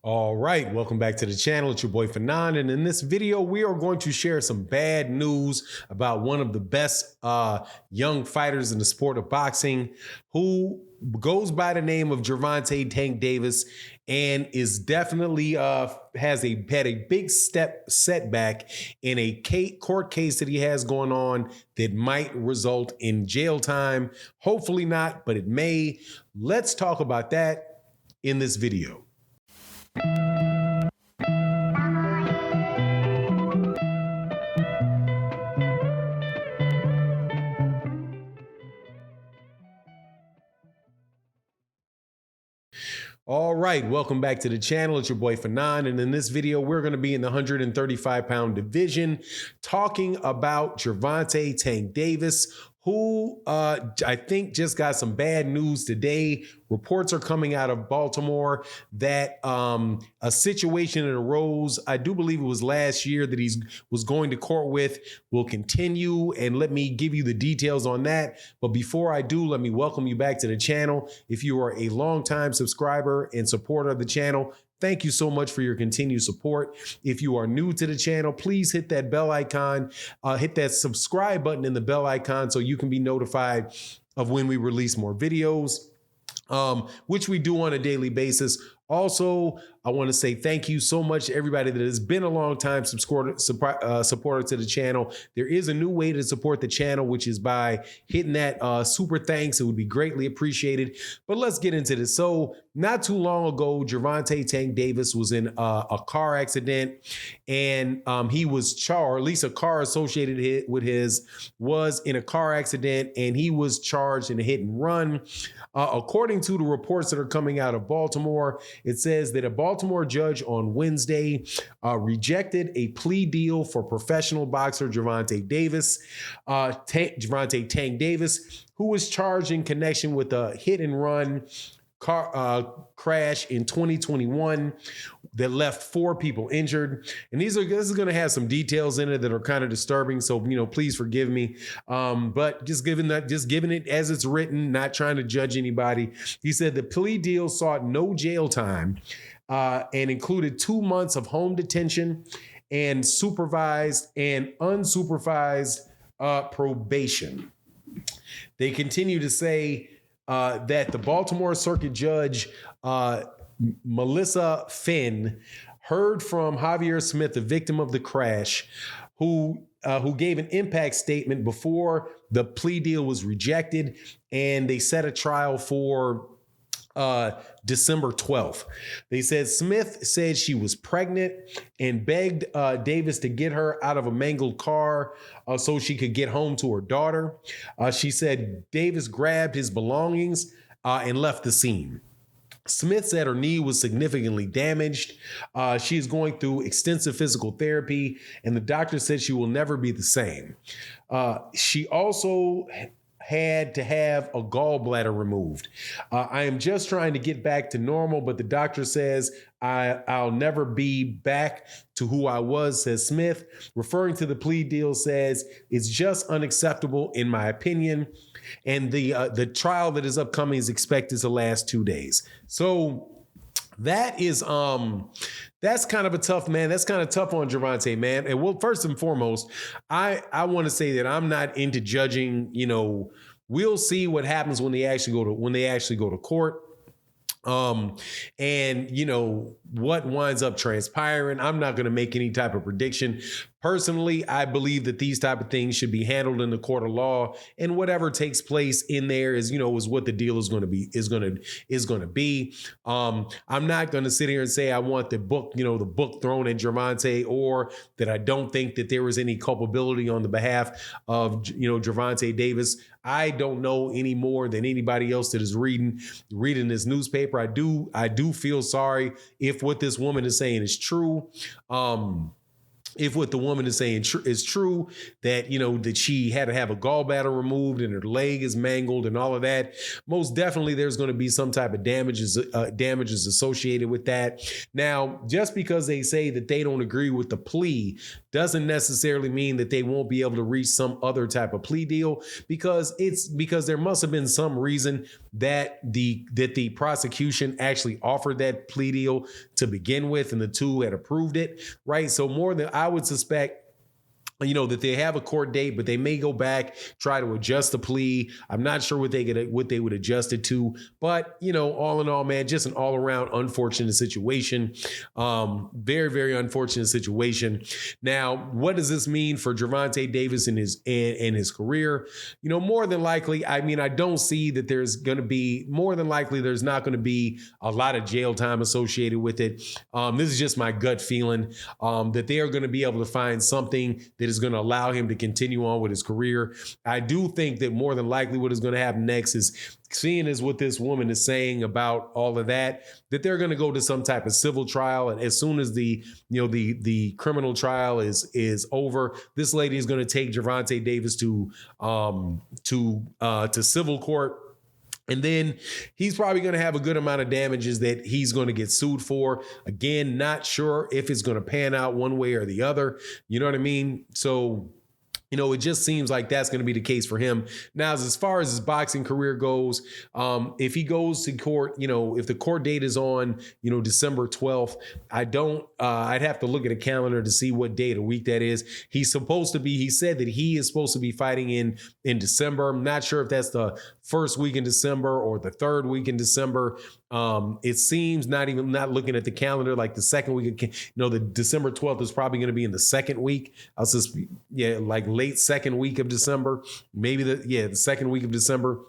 All right, welcome back to the channel. It's your boy Fanon, and in this video, we are going to share some bad news about one of the best young fighters in the sport of boxing, who goes by the name of Gervonta Tank Davis, and is definitely had a big setback in a court case that he has going on that might result in jail time. Hopefully not, but it may. Let's talk about that in this video. All right, welcome back to the channel. It's your boy Fanon, and in this video, we're going to be in the 135-pound division talking about Gervonta Tank Davis, who I think just got some bad news today. Reports are coming out of Baltimore that a situation that arose, I do believe it was last year, that he was going to court with will continue. And let me give you the details on that. But before I do, let me welcome you back to the channel. If you are a longtime subscriber and supporter of the channel, thank you so much for your continued support. If you are new to the channel, please hit that bell icon, hit that subscribe button in the bell icon so you can be notified of when we release more videos, which we do on a daily basis. Also, I want to say thank you so much to everybody that has been a long time supporter to the channel. There is a new way to support the channel, which is by hitting that super thanks. It would be greatly appreciated. But let's get into this. So not too long ago, Gervonta Tank Davis was in a car accident, and he was charged, or at least a car associated with his was in a car accident, and he was charged in a hit and run. According to the reports that are coming out of Baltimore, it says that a Baltimore judge on Wednesday rejected a plea deal for professional boxer Gervonta Davis, Gervonta Tank Davis, who was charged in connection with a hit and run car crash in 2021 that left 4 people injured. And this is going to have some details in it that are kind of disturbing. So, please forgive me. But just giving it as it's written, not trying to judge anybody. He said the plea deal sought no jail time and included 2 months of home detention and supervised and unsupervised probation. They continue to say that the Baltimore Circuit Judge, Melissa Finn, heard from Javier Smith, the victim of the crash, who gave an impact statement before the plea deal was rejected, and they set a trial for December 12th. They said Smith said she was pregnant and begged Davis to get her out of a mangled car so she could get home to her daughter. She said Davis grabbed his belongings and left the scene. Smith said her knee was significantly damaged. She is going through extensive physical therapy, and the doctor said she will never be the same. She also had to have a gallbladder removed. I am just trying to get back to normal, but the doctor says I'll never be back to who I was, says Smith. Referring to the plea deal, says it's just unacceptable in my opinion. And the trial that is upcoming is expected to last 2 days. So that is that's kind of a tough, man. That's kind of tough on Gervonta, man. And well, first and foremost, I want to say that I'm not into judging. We'll see what happens when they actually go to court. And what winds up transpiring. I'm not going to make any type of prediction. Personally, I believe that these type of things should be handled in the court of law, and whatever takes place in there is what the deal is going to be, is going to be. I'm not going to sit here and say I want the book thrown at Gervonta, or that I don't think that there was any culpability on the behalf of, Gervonta Davis. I don't know any more than anybody else that is reading this newspaper. I do feel sorry if what this woman is saying is true. if what the woman is saying is true, that, that she had to have a gallbladder removed and her leg is mangled and all of that, most definitely there's going to be some type of damages associated with that. Now, just because they say that they don't agree with the plea doesn't necessarily mean that they won't be able to reach some other type of plea deal, because there must have been some reason that the prosecution actually offered that plea deal to begin with, and the two had approved it, right? So more than I would suspect, that they have a court date, but they may go back, try to adjust the plea. I'm not sure what they would adjust it to, but all in all, man, just an all around unfortunate situation. Very, very unfortunate situation. Now, what does this mean for Gervonta Davis and his career? More than likely, I don't see that there's not going to be a lot of jail time associated with it. This is just my gut feeling, that they are going to be able to find something that is going to allow him to continue on with his career. I do think that more than likely what is going to happen next is, seeing as what this woman is saying about all of that they're going to go to some type of civil trial. And as soon as the criminal trial is over, this lady is going to take Gervonta Davis to civil court. And then he's probably going to have a good amount of damages that he's going to get sued for. Again, not sure if it's going to pan out one way or the other. You know what I mean? So, it just seems like that's going to be the case for him. Now, as far as his boxing career goes, if he goes to court, if the court date is on, December 12th, I'd have to look at a calendar to see what day of the week that is. He said that he is supposed to be fighting in December. I'm not sure if that's the first week in December or the third week in December. It seems, not looking at the calendar, like the second week, the December 12th is probably going to be in the second week. Like late second week of December, maybe the second week of December.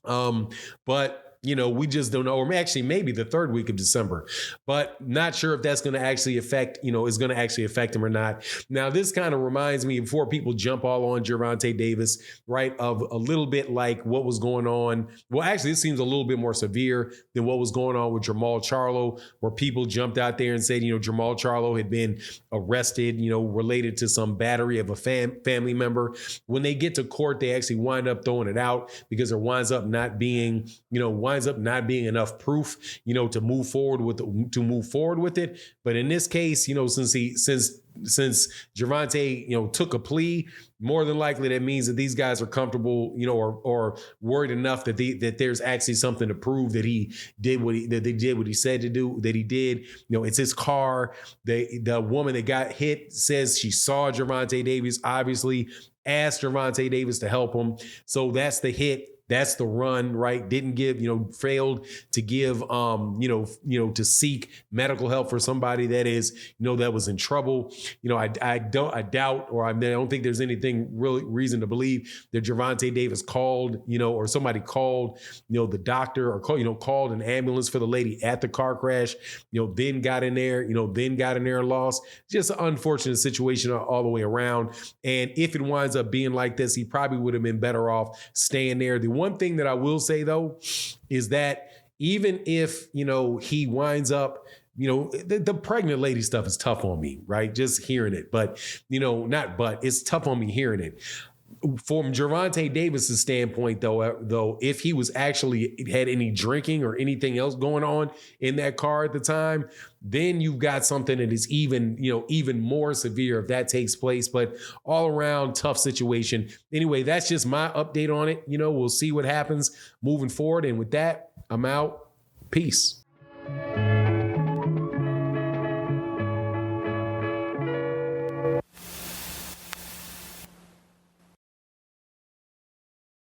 But we just don't know, or actually maybe the third week of December, but not sure if that's going to actually affect, is going to actually affect him or not. Now, this kind of reminds me, before people jump all on Gervonta Davis, right, of a little bit like what was going on. Well, actually, it seems a little bit more severe than what was going on with Jermall Charlo, where people jumped out there and said, Jermall Charlo had been arrested, related to some battery of a family member. When they get to court, they actually wind up throwing it out because there winds up not being enough proof, to move forward with it. But in this case, since Gervonta, took a plea, more than likely that means that these guys are comfortable, or worried enough that there's actually something to prove that he did what he said to do, that he did. It's his car. The woman that got hit says she saw Gervonta Davis, obviously asked Gervonta Davis to help him. So that's the hit. That's the run, right? Failed to give, to seek medical help for somebody that is, that was in trouble. I don't think there's anything really reason to believe that Gervonta Davis called, or somebody called, the doctor, or called an ambulance for the lady at the car crash, then got in there and lost. Just an unfortunate situation all the way around. And if it winds up being like this, he probably would have been better off staying there. The one thing that I will say, though, is that even if, he winds up, the pregnant lady stuff is tough on me, right? Just hearing it. But, it's tough on me hearing it. From Gervonta Davis's standpoint, though, if he was actually had any drinking or anything else going on in that car at the time, then you've got something that is even more severe if that takes place. But all around, tough situation. Anyway, that's just my update on it. We'll see what happens moving forward. And with that, I'm out. Peace.